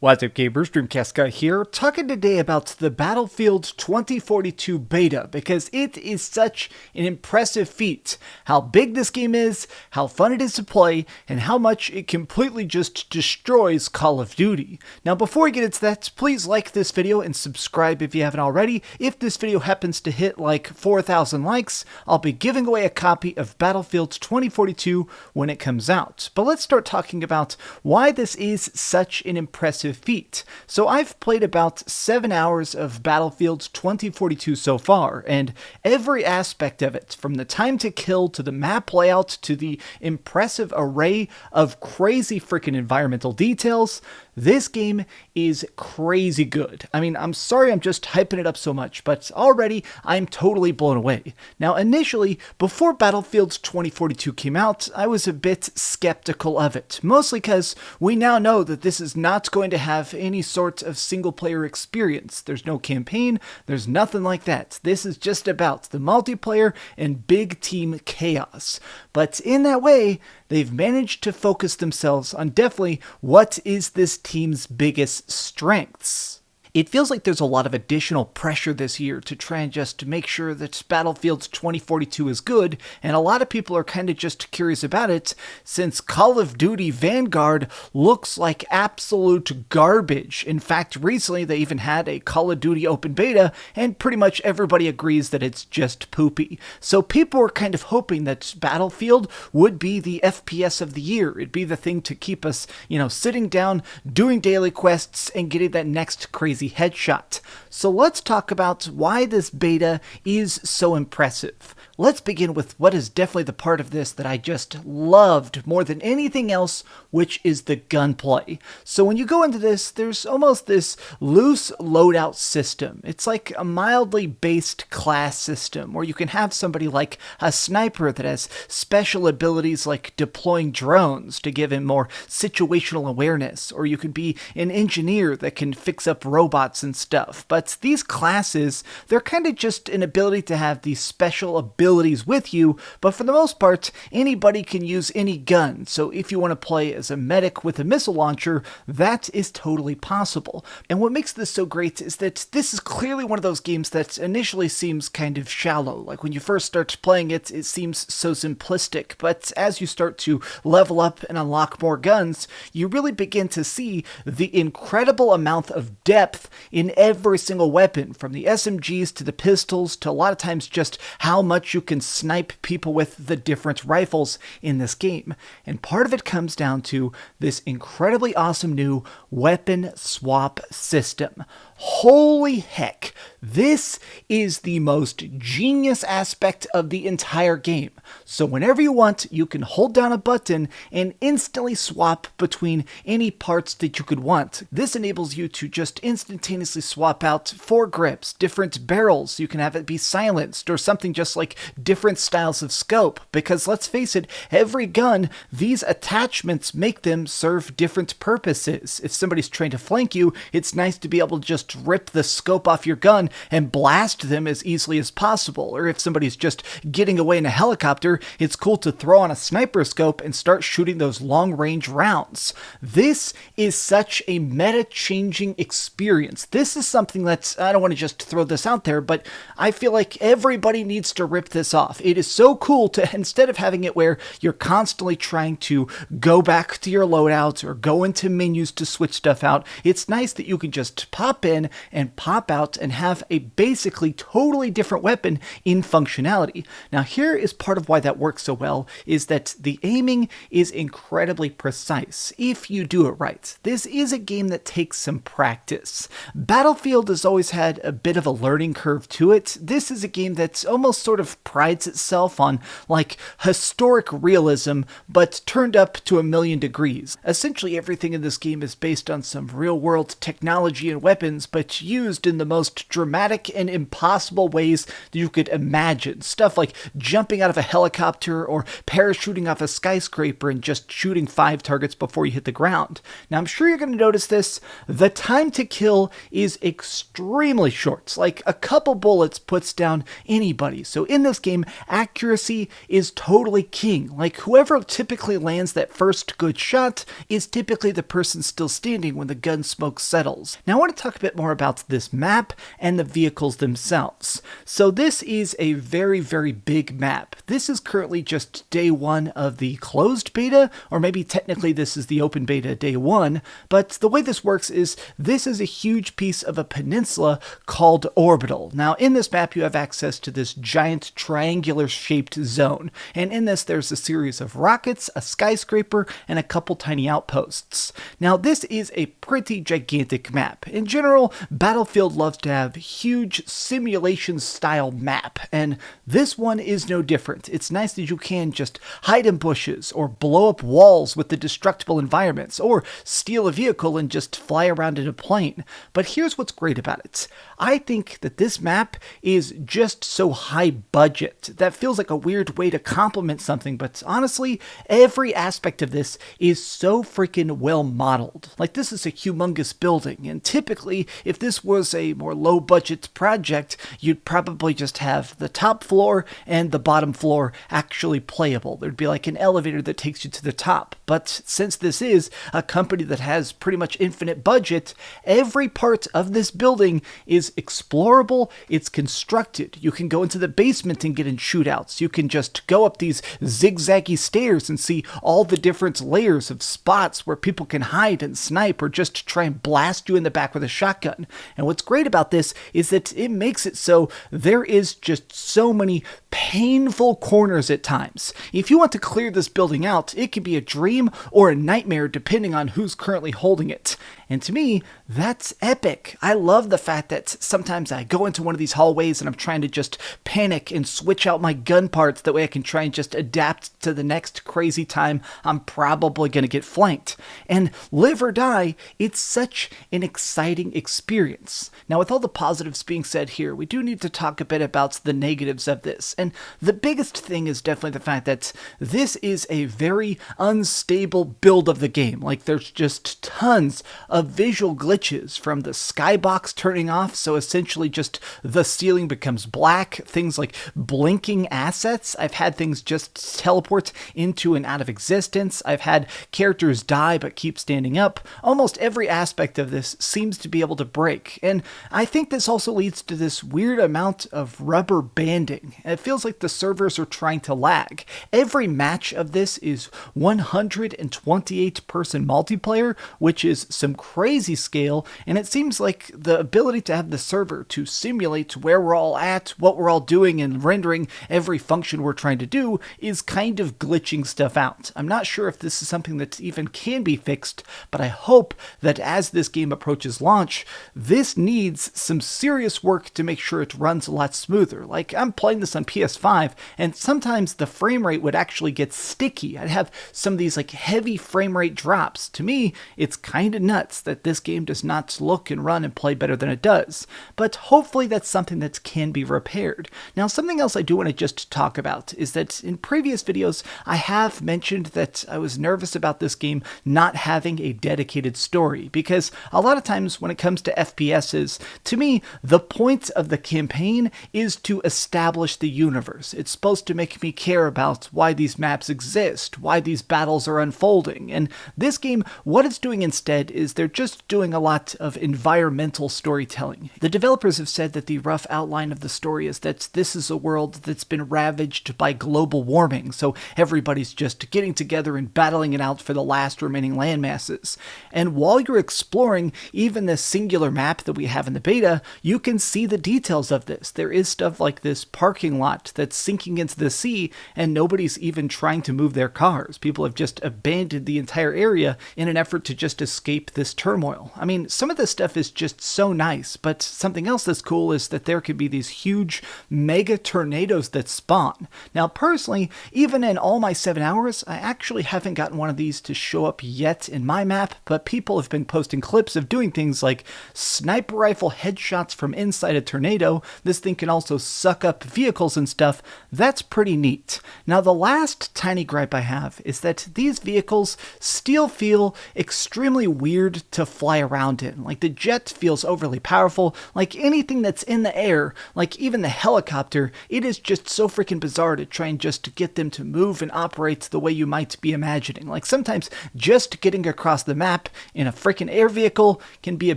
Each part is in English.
What's up, gamers? DreamcastGuy here, talking today about the Battlefield 2042 beta, because it is such an impressive feat. How big this game is, how fun it is to play, and how much it completely just destroys Call of Duty. Now, before we get into that, please like this video and subscribe if you haven't already. If this video happens to hit like 4,000 likes, I'll be giving away a copy of Battlefield 2042 when it comes out. But let's start talking about why this is such an impressive feat. So I've played about 7 hours of Battlefield 2042 so far, and every aspect of it, from the time to kill to the map layout to the impressive array of crazy freaking environmental details, this game is crazy good. I mean, I'm sorry I'm just hyping it up so much, but already I'm totally blown away. Now, initially, before Battlefield 2042 came out, I was a bit skeptical of it, mostly because we now know that this is not going to have any sort of single-player experience. There's no campaign, there's nothing like that. This is just about the multiplayer and big team chaos. But in that way, they've managed to focus themselves on definitely what is this team's biggest strengths. It feels like there's a lot of additional pressure this year to try and just make sure that Battlefield 2042 is good, and a lot of people are kind of just curious about it since Call of Duty Vanguard looks like absolute garbage. In fact, recently they even had a Call of Duty open beta, and pretty much everybody agrees that it's just poopy. So people were kind of hoping that Battlefield would be the FPS of the year. It'd be the thing to keep us, sitting down, doing daily quests, and getting that next crazy headshot. So let's talk about why this beta is so impressive. Let's begin with what is definitely the part of this that I just loved more than anything else, which is the gunplay. So when you go into this, there's almost this loose loadout system. It's like a mildly based class system where you can have somebody like a sniper that has special abilities like deploying drones to give him more situational awareness, or you could be an engineer that can fix up robots and stuff. But these classes, they're kind of just an ability to have these special abilities with you, but for the most part, anybody can use any gun. So if you want to play as a medic with a missile launcher, that is totally possible. And what makes this so great is that this is clearly one of those games that initially seems kind of shallow. Like when you first start playing it, it seems so simplistic, but as you start to level up and unlock more guns, you really begin to see the incredible amount of depth in every single weapon, from the SMGs to the pistols to a lot of times just how much you can snipe people with the different rifles in this game. And part of it comes down to this incredibly awesome new weapon swap system. Holy heck, this is the most genius aspect of the entire game. So whenever you want, you can hold down a button and instantly swap between any parts that you could want. This enables you to just instantaneously swap out foregrips, different barrels. You can have it be silenced, or something just like different styles of scope. Because let's face it, every gun, these attachments make them serve different purposes. If somebody's trying to flank you, it's nice to be able to just rip the scope off your gun and blast them as easily as possible. Or if somebody's just getting away in a helicopter, it's cool to throw on a sniper scope and start shooting those long-range rounds. This is such a meta-changing experience. This is something that's, I don't want to just throw this out there, but I feel like everybody needs to rip this off. It is so cool to, instead of having it where you're constantly trying to go back to your loadouts or go into menus to switch stuff out, it's nice that you can just pop in and pop out and have a basically totally different weapon in functionality. Now here is part of why that works so well, is that the aiming is incredibly precise if you do it right. This is a game that takes some practice. Battlefield has always had a bit of a learning curve to it. This is a game that's almost sort of prides itself on like historic realism, but turned up to 1,000,000 degrees. Essentially everything in this game is based on some real world technology and weapons, but used in the most dramatic and impossible ways that you could imagine. Stuff like jumping out of a helicopter or parachuting off a skyscraper and just shooting 5 targets before you hit the ground. Now, I'm sure you're going to notice this. The time to kill is extremely short. Like a couple bullets puts down anybody. So in this game, accuracy is totally king. Like whoever typically lands that first good shot is typically the person still standing when the gun smoke settles. Now I want to talk a bit more about this map and the vehicles themselves. So this is a very, very big map. This is currently just day 1 of the closed beta, or maybe technically this is the open beta day 1, but the way this works is this is a huge piece of a peninsula called Orbital. Now in this map you have access to this giant triangular shaped zone, and in this there's a series of rockets, a skyscraper, and a couple tiny outposts. Now this is a pretty gigantic map. In general, Battlefield loves to have huge simulation style map, and this one is no different. It's nice that you can just hide in bushes or blow up walls with the destructible environments, or steal a vehicle and just fly around in a plane. But here's what's great about it. I think that this map is just so high budget. That feels like a weird way to compliment something, but honestly, every aspect of this is so freaking well modeled. Like this is a humongous building, and typically if this was a more low budget project, you'd probably just have the top floor and the bottom floor actually playable. There'd be like an elevator that takes you to the top. But since this is a company that has pretty much infinite budget, every part of this building is explorable, it's constructed. You can go into the basement and get in shootouts. You can just go up these zigzaggy stairs and see all the different layers of spots where people can hide and snipe or just try and blast you in the back with a shotgun. And what's great about this is that it makes it so there is just so many painful corners at times. If you want to clear this building out, it can be a dream or a nightmare depending on who's currently holding it. And to me, that's epic. I love the fact that sometimes I go into one of these hallways and I'm trying to just panic and switch out my gun parts. That way I can try and just adapt to the next crazy time I'm probably going to get flanked. And live or die, it's such an exciting experience. Now, with all the positives being said here, we do need to talk a bit about the negatives of this. And the biggest thing is definitely the fact that this is a very unstable build of the game. Like there's just tons of visual glitches, from the skybox turning off, so essentially just the ceiling becomes black, things like blinking assets. I've had things just teleport into and out of existence. I've had characters die but keep standing up. Almost every aspect of this seems to be able to break, and I think this also leads to this weird amount of rubber banding. It feels like the servers are trying to lag. Every match of this is 128 person multiplayer, which is some crazy scale, and it seems like the ability to have the server to simulate where we're all at, what we're all doing, and rendering every function we're trying to do is kind of glitching stuff out. I'm not sure if this is something that even can be fixed, but I hope that as this game approaches launch, this needs some serious work to make sure it runs a lot smoother. Like, I'm playing this on PS5, and sometimes the frame rate would actually get sticky. I'd have some of these like heavy frame rate drops. To me, it's kind of nuts that this game does not look and run and play better than it does, but hopefully that's something that can be repaired. Now, something else I do want to just talk about is that in previous videos, I have mentioned that I was nervous about this game not having a dedicated story, because a lot of times when it comes to FPSs, to me, the point of the campaign is to establish the universe. It's supposed to make me care about why these maps exist, why these battles are unfolding, and this game, what it's doing instead is they're just doing a lot of environmental storytelling. The developers have said that the rough outline of the story is that this is a world that's been ravaged by global warming, so everybody's just getting together and battling it out for the last remaining land masses. And while you're exploring even the singular map that we have in the beta, you can see the details of this. There is stuff like this parking lot that's sinking into the sea, and nobody's even trying to move their cars. People have just abandoned the entire area in an effort to just escape this this turmoil. I mean, some of this stuff is just so nice, but something else that's cool is that there could be these huge mega tornadoes that spawn. Now, personally, even in all my 7 hours, I actually haven't gotten one of these to show up yet in my map, but people have been posting clips of doing things like sniper rifle headshots from inside a tornado. This thing can also suck up vehicles and stuff. That's pretty neat. Now, the last tiny gripe I have is that these vehicles still feel extremely weird to fly around in. Like, the jet feels overly powerful. Like, anything that's in the air, like even the helicopter, it is just so freaking bizarre to try and just get them to move and operate the way you might be imagining. Like, sometimes just getting across the map in a freaking air vehicle can be a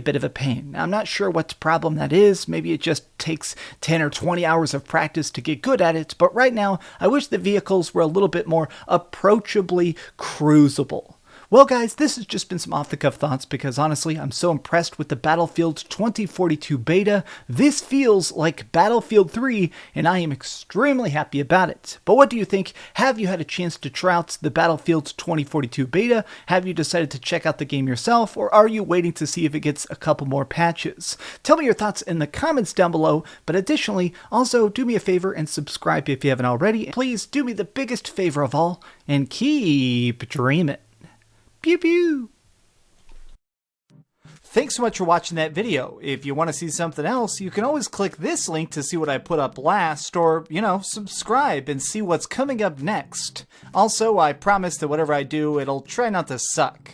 bit of a pain. Now, I'm not sure what problem that is. Maybe it just takes 10 or 20 hours of practice to get good at it, but right now, I wish the vehicles were a little bit more approachably cruisable. Well, guys, this has just been some off-the-cuff thoughts because honestly, I'm so impressed with the Battlefield 2042 beta. This feels like Battlefield 3, and I am extremely happy about it. But what do you think? Have you had a chance to try out the Battlefield 2042 beta? Have you decided to check out the game yourself, or are you waiting to see if it gets a couple more patches? Tell me your thoughts in the comments down below, but additionally, also do me a favor and subscribe if you haven't already. Please do me the biggest favor of all, and keep dreaming. Pew pew! Thanks so much for watching that video. If you want to see something else, you can always click this link to see what I put up last, or, subscribe and see what's coming up next. Also, I promise that whatever I do, it'll try not to suck.